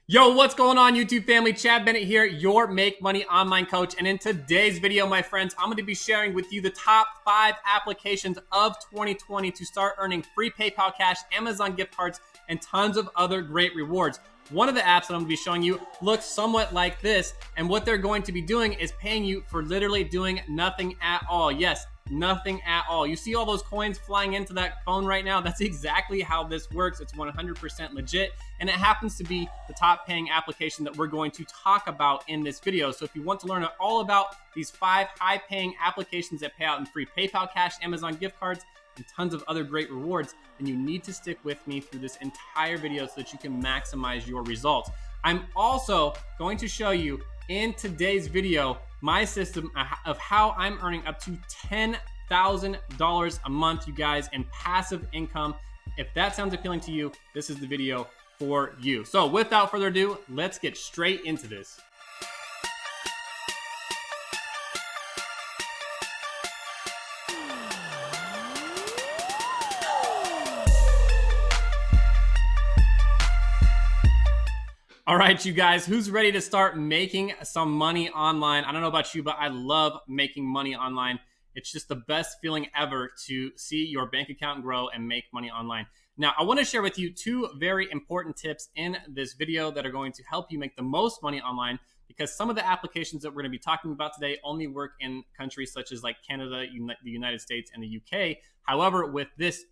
Yo, what's going on, YouTube family? Chad Bennett here, your Make Money Online coach. And in today's video, my friends, I'm going to be sharing with you the top 5 applications of 2020 to start earning free PayPal cash, Amazon gift cards, and tons of other great rewards. One of the apps that I'm going to be showing you looks somewhat like this, and what they're going to be doing is paying you for literally doing nothing at all. Yes, nothing at all. You see all those coins flying into that phone right now? That's exactly how this works. It's 100% legit, and it happens to be the top paying application that we're going to talk about in this video. So if you want to learn all about these 5 high paying applications that pay out in free PayPal cash, Amazon gift cards, and tons of other great rewards, then you need to stick with me through this entire video so that you can maximize your results. I'm also going to show you in today's video my system of how I'm earning up to $10,000 a month, you guys, in passive income. If that sounds appealing to you, this is the video for you. So without further ado, let's get straight into this. All right, you guys, who's ready to start making some money online? I don't know about you, but I love making money online. It's just the best feeling ever to see your bank account grow and make money online. Now, I want to share with you 2 very important tips in this video that are going to help you make the most money online, because some of the applications that we're going to be talking about today only work in countries such as like Canada, the United States, and the UK. However, with this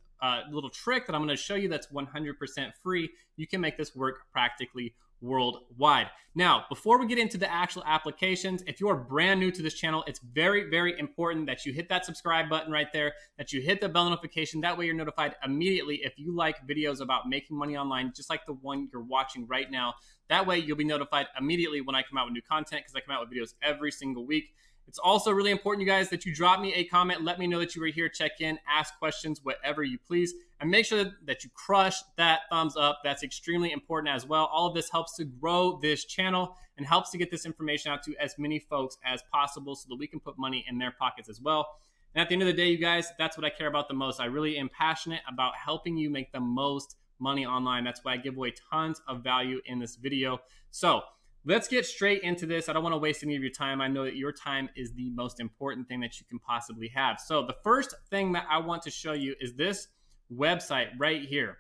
little trick that I'm going to show you that's 100% free, you can make this work practically worldwide. Now, before we get into the actual applications, if you're brand new to this channel, it's very, very important that you hit that subscribe button right there, that you hit the bell notification. That way you're notified immediately if you like videos about making money online, just like the one you're watching right now. That way you'll be notified immediately when I come out with new content, because I come out with videos every single week. It's also really important, you guys, that you drop me a comment. Let me know that you were here. Check in, ask questions, whatever you please. And make sure that you crush that thumbs up. That's extremely important as well. All of this helps to grow this channel and helps to get this information out to as many folks as possible so that we can put money in their pockets as well. And at the end of the day, you guys, that's what I care about the most. I really am passionate about helping you make the most money online. That's why I give away tons of value in this video. So let's get straight into this. I don't want to waste any of your time. I know that your time is the most important thing that you can possibly have. So the first thing that I want to show you is this website right here.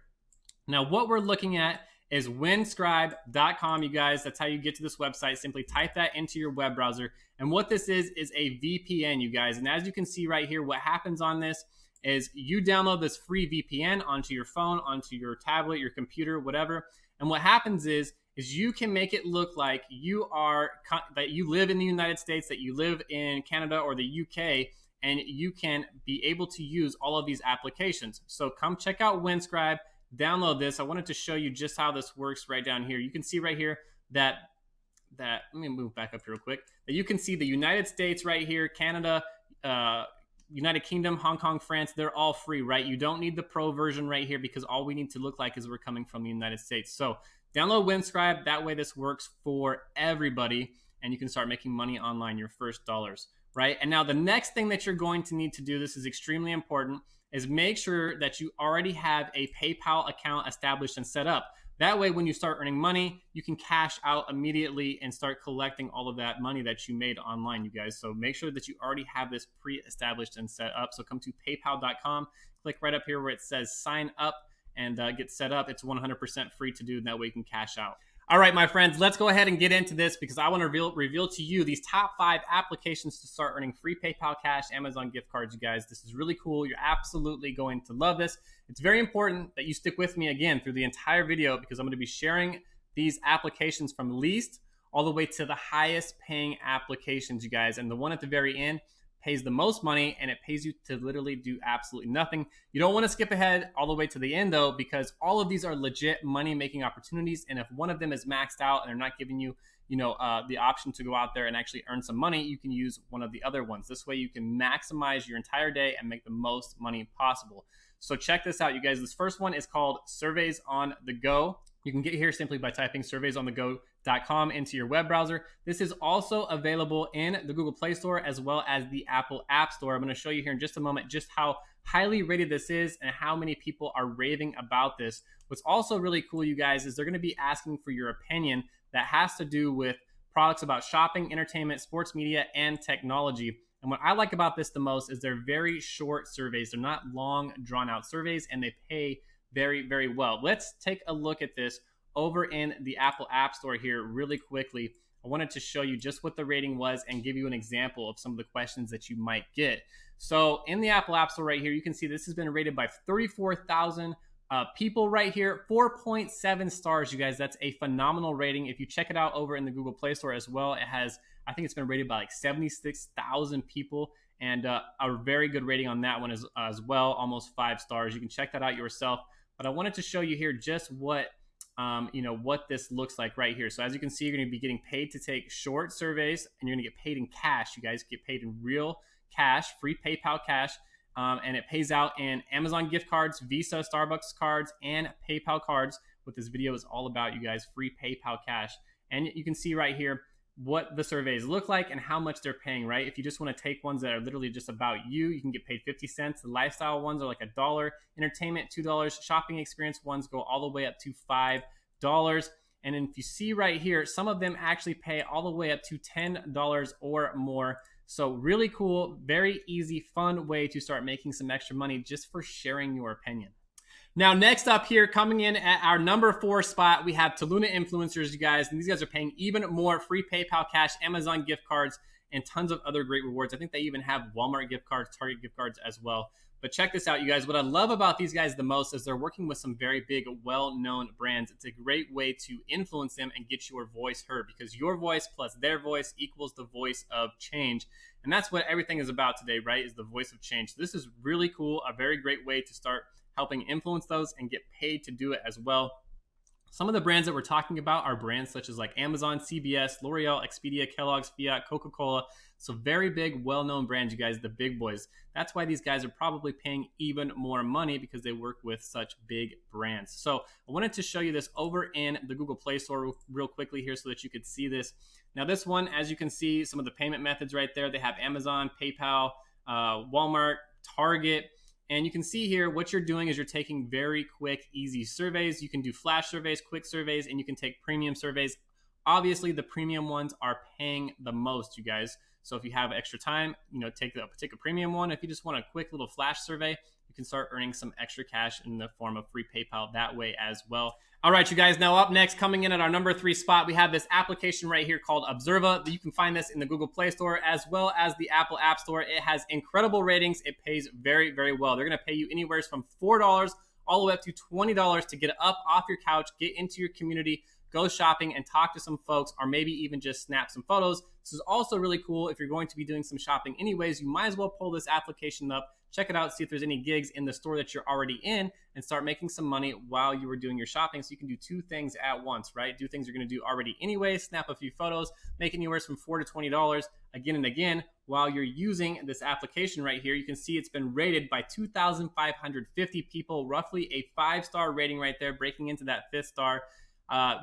Now, what we're looking at is winscribe.com, you guys. That's how you get to this website. Simply type that into your web browser. And what this is a VPN, you guys. And as you can see right here, what happens on this is you download this free VPN onto your phone, onto your tablet, your computer, whatever. And what happens is you can make it look like that you live in the United States, that you live in Canada or the UK, and you can be able to use all of these applications. So come check out Winscribe, download this. I wanted to show you just how this works right down here. You can see right here that let me move back up here real quick, that you can see the United States right here, Canada, United Kingdom, Hong Kong, France, they're all free, right? You don't need the pro version right here, because all we need to look like is we're coming from the United States. So download Winscribe. That way this works for everybody, and you can start making money online, your first dollars, right? And now the next thing that you're going to need to do, this is extremely important, is make sure that you already have a PayPal account established and set up. That way, when you start earning money, you can cash out immediately and start collecting all of that money that you made online, you guys. So make sure that you already have this pre-established and set up. So come to paypal.com, click right up here where it says sign up, and get set up. It's 100% free to do, and that way you can cash out. All right, my friends, let's go ahead and get into this, because I want to reveal to you these top 5 applications to start earning free PayPal cash, Amazon gift cards, you guys. This is really cool. You're absolutely going to love this. It's very important that you stick with me again through the entire video, because I'm going to be sharing these applications from least all the way to the highest paying applications, you guys. And the one at the very end pays the most money, and it pays you to literally do absolutely nothing. You don't want to skip ahead all the way to the end though, because all of these are legit money making opportunities. And if one of them is maxed out and they're not giving you, the option to go out there and actually earn some money, you can use one of the other ones. This way you can maximize your entire day and make the most money possible. So check this out, you guys. This first one is called Surveys on the Go. You can get here simply by typing surveysonthego.com into your web browser. This is also available in the Google Play Store as well as the Apple App Store. I'm going to show you here in just a moment just how highly rated this is and how many people are raving about this. What's also really cool, you guys, is they're going to be asking for your opinion that has to do with products about shopping, entertainment, sports media, and technology. And what I like about this the most is they're very short surveys. They're not long, drawn out surveys, and they pay very, very well. Let's take a look at this over in the Apple App Store here really quickly. I wanted to show you just what the rating was and give you an example of some of the questions that you might get. So in the Apple App Store right here, you can see this has been rated by 34,000 people right here. 4.7 stars, you guys. That's a phenomenal rating. If you check it out over in the Google Play Store as well, it has, I think it's been rated by like 76,000 people, and a very good rating on that one as well, almost 5 stars. You can check that out yourself. But I wanted to show you here just what what this looks like right here. So as you can see, you're going to be getting paid to take short surveys, and you're going to get paid in cash. You guys get paid in real cash, free PayPal cash, and it pays out in Amazon gift cards, Visa, Starbucks cards, and PayPal cards. What this video is all about, you guys, free PayPal cash. And you can see right here what the surveys look like and how much they're paying, right? If you just want to take ones that are literally just about you, you can get paid 50 cents. The lifestyle ones are like $1. Entertainment, $2. Shopping experience ones go all the way up to $5. And then if you see right here, some of them actually pay all the way up to $10 or more. So really cool, very easy, fun way to start making some extra money just for sharing your opinion. Now, next up here, coming in at our number 4 spot, we have Tuluna influencers, you guys. And these guys are paying even more free PayPal cash, Amazon gift cards, and tons of other great rewards. I think they even have Walmart gift cards, Target gift cards as well. But check this out, you guys. What I love about these guys the most is they're working with some very big, well-known brands. It's a great way to influence them and get your voice heard, because your voice plus their voice equals the voice of change. And that's what everything is about today, right? Is the voice of change. So this is really cool, a very great way to start helping influence those and get paid to do it as well. Some of the brands that we're talking about are brands such as like Amazon, CBS, L'Oreal, Expedia, Kellogg's, Fiat, Coca-Cola. So very big, well-known brands, you guys, the big boys. That's why these guys are probably paying even more money, because they work with such big brands. So I wanted to show you this over in the Google Play Store real quickly here so that you could see this. Now this one, as you can see, some of the payment methods right there, they have Amazon, PayPal, Walmart, Target. And you can see here what you're doing is you're taking very quick, easy surveys. You can do flash surveys, quick surveys, and you can take premium surveys. Obviously, the premium ones are paying the most, you guys. So if you have extra time, take a premium one. If you just want a quick little flash survey, you can start earning some extra cash in the form of free PayPal that way as well. All right, you guys, now up next, coming in at our number 3 spot, we have this application right here called Observa. You can find this in the Google Play Store as well as the Apple App Store. It has incredible ratings. It pays very, very well. They're going to pay you anywhere from $4 all the way up to $20 to get up off your couch, get into your community, go shopping and talk to some folks, or maybe even just snap some photos. This is also really cool. If you're going to be doing some shopping anyways, you might as well pull this application up, check it out, see if there's any gigs in the store that you're already in, and start making some money while you were doing your shopping. So you can do 2 things at once, right? Do things you're going to do already anyway, snap a few photos, make anywhere from $4 to $20 again and again while you're using this application right here. You can see it's been rated by 2,550 people, roughly a 5-star rating right there, breaking into that 5th star.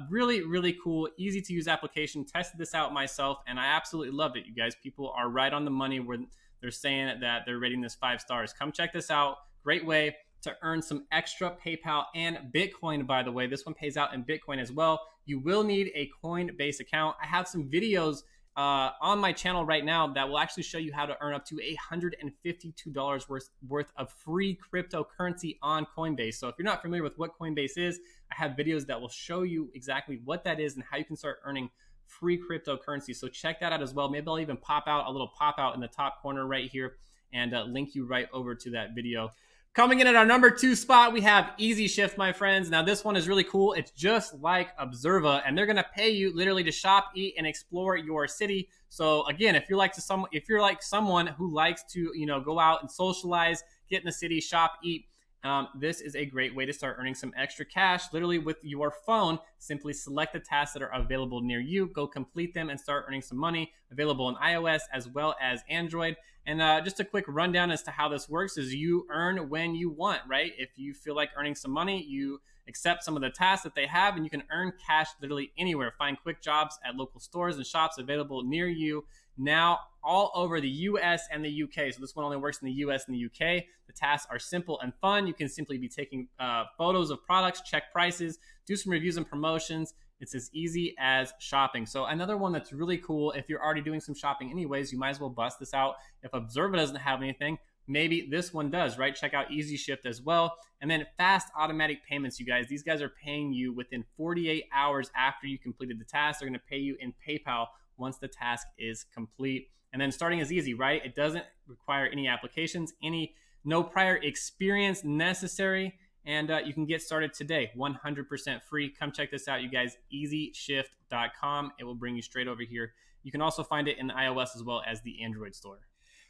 Really, really cool, easy to use application. Tested this out myself, and I absolutely loved it, you guys. People are right on the money where they're saying that they're rating this 5 stars. Come check this out. Great way to earn some extra PayPal and Bitcoin, by the way. This one pays out in Bitcoin as well. You will need a Coinbase account. I have some videos on my channel right now that will actually show you how to earn up to $152 worth of free cryptocurrency on Coinbase. So if you're not familiar with what Coinbase is, I have videos that will show you exactly what that is and how you can start earning free cryptocurrency. So check that out as well. Maybe I'll even pop out a little pop out in the top corner right here and link you right over to that video. Coming in at our number 2 spot, we have Easyshift, my friends. Now this one is really cool. It's just like Observa, and they're gonna pay you literally to shop, eat, and explore your city. So again, if you're like someone who likes to go out and socialize, get in the city, shop, eat, this is a great way to start earning some extra cash literally with your phone. Simply select the tasks that are available near you, go complete them, and start earning some money. Available on iOS as well as Android. And just a quick rundown as to how this works is you earn when you want, right? If you feel like earning some money, you accept some of the tasks that they have, and you can earn cash literally anywhere. Find quick jobs at local stores and shops available near you now all over the US and the UK. So this one only works in the US and the UK. The tasks are simple and fun. You can simply be taking photos of products, check prices, do some reviews and promotions. It's as easy as shopping. So another one that's really cool, if you're already doing some shopping anyways, you might as well bust this out. If Observa doesn't have anything, maybe this one does, right? Check out Easyshift as well. And then fast automatic payments, you guys. These guys are paying you within 48 hours after you completed the task. They're going to pay you in PayPal once the task is complete. And then starting is easy, right? It doesn't require any applications, no prior experience necessary. And you can get started today, 100% free. Come check this out, you guys, easyshift.com. It will bring you straight over here. You can also find it in the iOS as well as the Android store.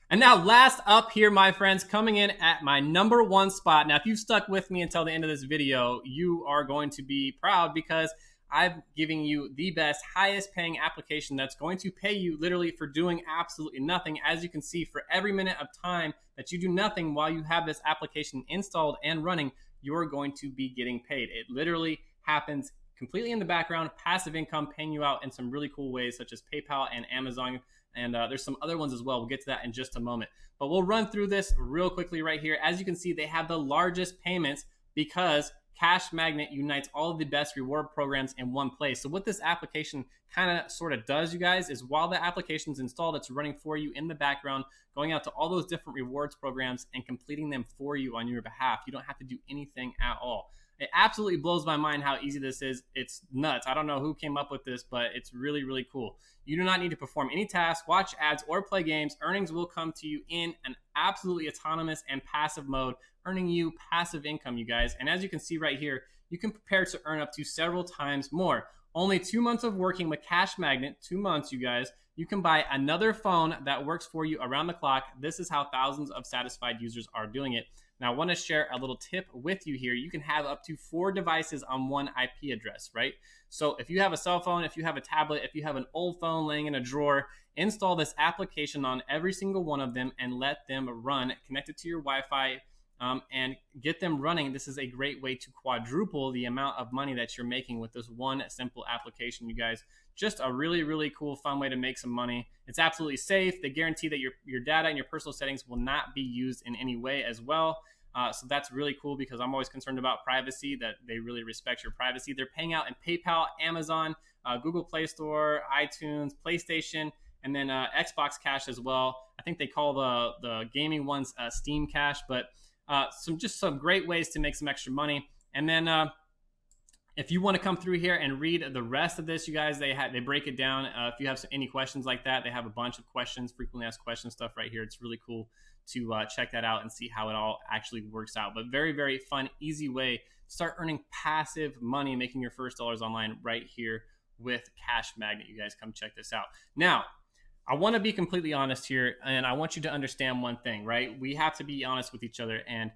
And now last up here, my friends, coming in at my #1 spot. Now, if you've stuck with me until the end of this video, you are going to be proud because I'm giving you the best, highest paying application that's going to pay you literally for doing absolutely nothing. As you can see, for every minute of time that you do nothing while you have this application installed and running, you're going to be getting paid. It literally happens completely in the background, passive income paying you out in some really cool ways, such as PayPal and Amazon. And there's some other ones as well. We'll get to that in just a moment. But we'll run through this real quickly right here. As you can see, they have the largest payments because Cash Magnet unites all of the best reward programs in one place. So what this application kind of sort of does, you guys, is while the application's installed, it's running for you in the background, going out to all those different rewards programs and completing them for you on your behalf. You don't have to do anything at all. It absolutely blows my mind how easy this is. It's nuts. I don't know who came up with this, but it's really, really cool. You do not need to perform any tasks, watch ads, or play games. Earnings will come to you in an absolutely autonomous and passive mode, earning you passive income, you guys. And as you can see right here, you can prepare to earn up to several times more. Only 2 months of working with Cash Magnet, 2 months, you guys, you can buy another phone that works for you around the clock. This is how thousands of satisfied users are doing it. Now, I want to share a little tip with you here. You can have up to 4 devices on one IP address, right? So if you have a cell phone, if you have a tablet, if you have an old phone laying in a drawer, install this application on every single one of them and let them run, connect it to your Wi-Fi, and get them running. This is a great way to quadruple the amount of money that you're making with this one simple application, you guys. Just a really, really cool, fun way to make some money. It's absolutely safe. They guarantee that your data and your personal settings will not be used in any way as well. So that's really cool because I'm always concerned about privacy, that they really respect your privacy. They're paying out in PayPal, Amazon, Google Play Store, iTunes, PlayStation, and then Xbox Cash as well. I think they call the gaming ones Steam Cash, but some great ways to make some extra money. And then if you want to come through here and read the rest of this, you guys, they break it down. If you have any questions like that, they have a bunch of questions, frequently asked questions stuff right here. It's really cool to check that out and see how it all actually works out. But very, very fun, easy way to start earning passive money, making your first dollars online right here with Cash Magnet. You guys come check this out. Now, I want to be completely honest here, and I want you to understand one thing, right? We have to be honest with each other, and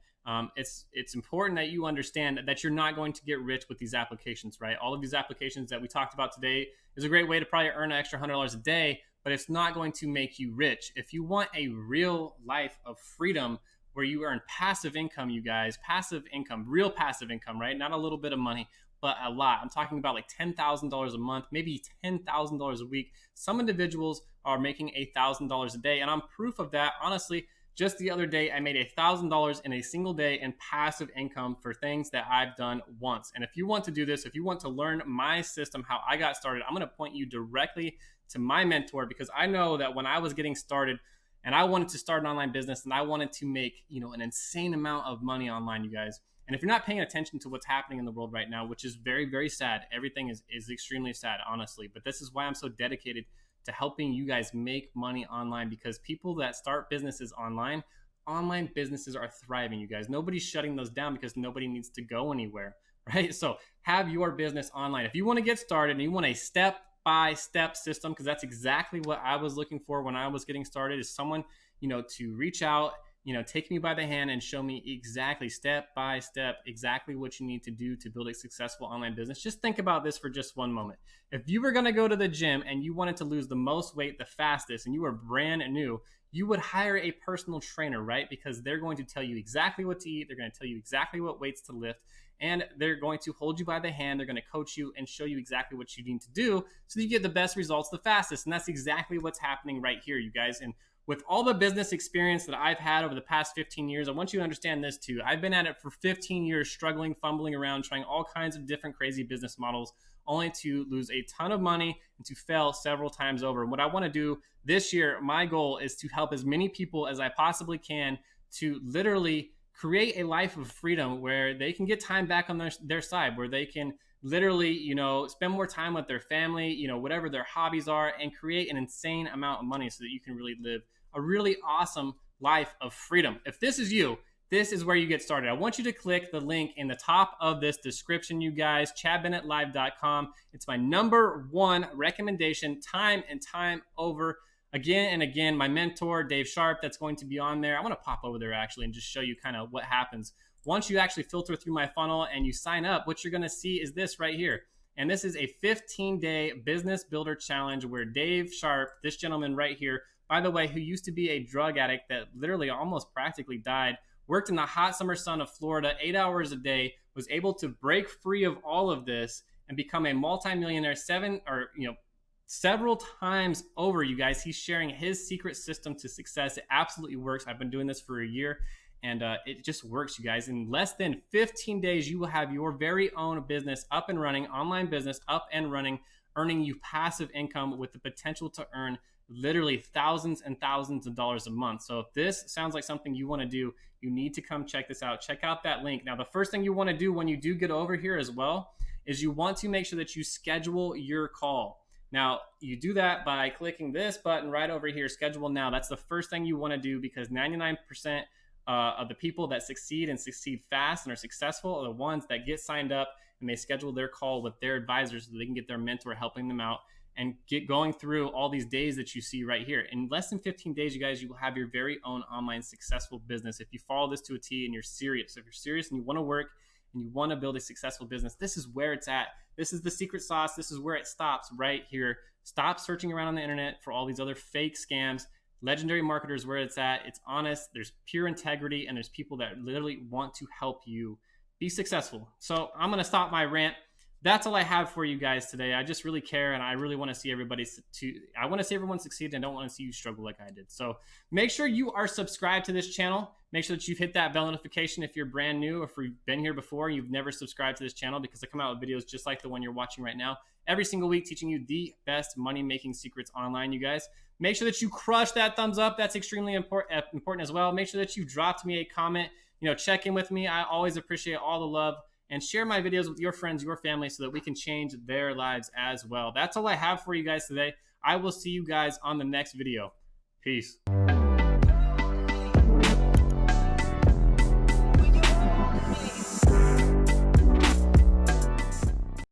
it's important that you understand that you're not going to get rich with these applications, right? All of these applications that we talked about today is a great way to probably earn an extra $100 a day, but it's not going to make you rich. If you want a real life of freedom where you earn passive income, you guys, passive income, real passive income, right? Not a little bit of money, but a lot. I'm talking about like $10,000 a month, maybe $10,000 a week. Some individuals are making $1,000 a day, and I'm proof of that. Honestly, just the other day, I made $1,000 in a single day in passive income for things that I've done once. And if you want to do this, if you want to learn my system, how I got started, I'm going to point you directly to my mentor, because I know that when I was getting started and I wanted to start an online business and I wanted to make, an insane amount of money online, you guys. And if you're not paying attention to what's happening in the world right now, which is very, very sad, everything is extremely sad, honestly. But this is why I'm so dedicated to helping you guys make money online, because people that start businesses online businesses are thriving, you guys. Nobody's shutting those down because nobody needs to go anywhere, right? So have your business online. If you want to get started and you want a step-by-step system, because that's exactly what I was looking for when I was getting started, is someone, to reach out take me by the hand and show me exactly step by step exactly what you need to do to build a successful online business. Just think about this for just one moment. If you were going to go to the gym and you wanted to lose the most weight the fastest and you were brand new, you would hire a personal trainer, right? Because they're going to tell you exactly what to eat, they're going to tell you exactly what weights to lift, and they're going to hold you by the hand, they're going to coach you and show you exactly what you need to do so that you get the best results the fastest. And that's exactly what's happening right here, you guys. And with all the business experience that I've had over the past 15 years, I want you to understand this too. I've been at it for 15 years, struggling, fumbling around, trying all kinds of different crazy business models, only to lose a ton of money and to fail several times over. And what I want to do this year, my goal is to help as many people as I possibly can to literally create a life of freedom where they can get time back on their side, where they can literally, spend more time with their family, whatever their hobbies are, and create an insane amount of money so that you can really live a really awesome life of freedom. If this is you, this is where you get started. I want you to click the link in the top of this description, you guys, chadbennettlive.com. It's my #1 recommendation, time and time over. Again and again, my mentor, Dave Sharp, that's going to be on there. I want to pop over there actually and just show you kind of what happens. Once you actually filter through my funnel and you sign up, what you're going to see is this right here. And this is a 15-day business builder challenge where Dave Sharp, this gentleman right here, by the way, who used to be a drug addict that literally almost practically died, worked in the hot summer sun of Florida 8 hours a day, was able to break free of all of this and become a multimillionaire several times over, you guys. He's sharing his secret system to success. It absolutely works. I've been doing this for a year and it just works, you guys. In less than 15 days, you will have your very own business up and running, online business up and running, earning you passive income with the potential to earn literally thousands and thousands of dollars a month. So if this sounds like something you want to do, you need to come check this out. Check out that link. Now, the first thing you want to do when you do get over here as well is you want to make sure that you schedule your call. Now, you do that by clicking this button right over here, schedule now. That's the first thing you want to do because 99% of the people that succeed and succeed fast and are successful are the ones that get signed up and they schedule their call with their advisors so they can get their mentor helping them out and get going through all these days that you see right here. In less than 15 days, you guys, you will have your very own online successful business. If you follow this to a T and you're serious, if you're serious and you want to work and you want to build a successful business, this is where it's at. This is the secret sauce. This is where it stops right here. Stop searching around on the internet for all these other fake scams. Legendary marketers, where it's at. It's honest. There's pure integrity, and there's people that literally want to help you be successful. So I'm going to stop my rant. That's all I have for you guys today. I just really care, and I really want to see I want to see everyone succeed, and I don't want to see you struggle like I did. So make sure you are subscribed to this channel. Make sure that you've hit that bell notification if you're brand new, or if you've been here before and you've never subscribed to this channel, because I come out with videos just like the one you're watching right now every single week, teaching you the best money-making secrets online, you guys. Make sure that you crush that thumbs up. That's extremely important as well. Make sure that you dropped me a comment, check in with me. I always appreciate all the love. And share my videos with your friends, your family, so that we can change their lives as well. That's all I have for you guys today. I will see you guys on the next video. Peace.